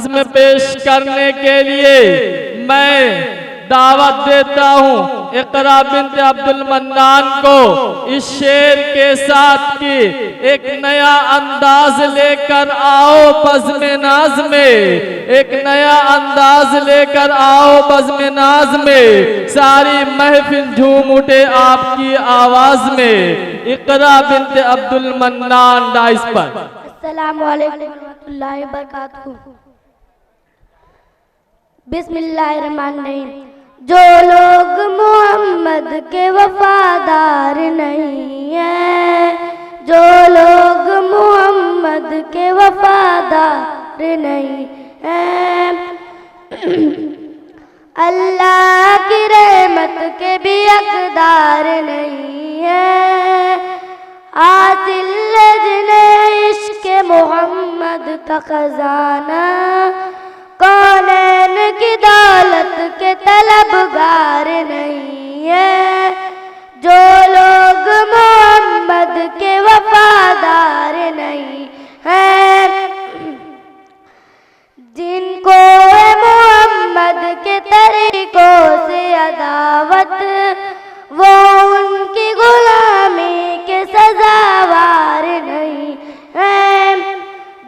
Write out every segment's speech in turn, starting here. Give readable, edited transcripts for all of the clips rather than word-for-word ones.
नज़्म पेश करने के लिए मैं दावत देता हूँ इकरा बिन्त अब्दुल मन्नान को इस शेर के साथ कि एक नया अंदाज लेकर आओ बज़्म नाज में, एक नया अंदाज लेकर आओ बज़्म नाज में, सारी महफिल झूम उठे आपकी आवाज में। इकरा बिन्त अब्दुल मन्नान डाइस पर। अस्सलामु अलैकुम वरहमतुल्लाहि वबरकातुहू। बिस्मिल्लाहिर्रहमानिर्रहीम। जो लोग मोहम्मद के वफादार नहीं है, जो लोग मोहम्मद के वफादार नहीं है, अल्लाह की रहमत के भी हकदार नहीं है। हासिल जिन्हें इश्क मोहम्मद का खजाना, कौनैन की दौलत के तलबगार नहीं है। जो लोग मोहम्मद के वफादार नहीं है, जिनको मोहम्मद के तरीकों से अदावत, वो उनकी गुलामी के सजावार नहीं है।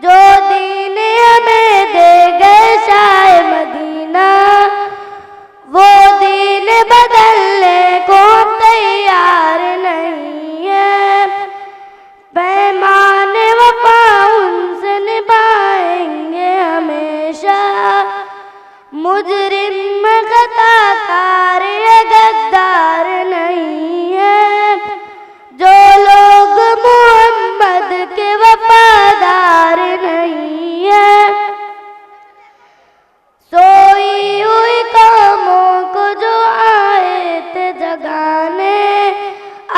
जो दीन हमें दे गए शाह मदीना, वो दीन बदलने को तैयार नहीं है। पैमान वफा उनसे निभाएंगे हमेशा, मुजरिम खताकार गद्दार नहीं है। जो लोग मोहम्मद के वफादार नहीं है, सोई हुई कौमों को जो आए थे जगाने,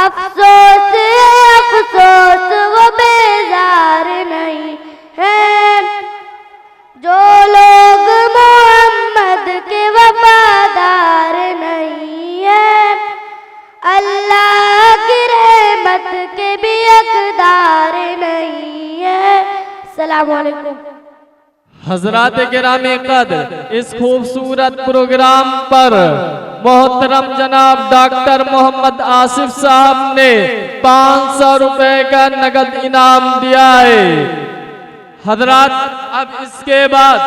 अफसोस अफसोस वो बेजार नहीं है। जो लोग मोहम्मद के वफादार नहीं है, अल्लाह की रहमत के भी हकदार नहीं है। अस्सलामु अलैकुम। हजरात गिरामी कद्र, इस खूबसूरत प्रोग्राम पर मोहतरम जनाब डॉक्टर मोहम्मद आसिफ साहब ने 500 रुपए का नगद इनाम दिया है। हजरात अब इसके बाद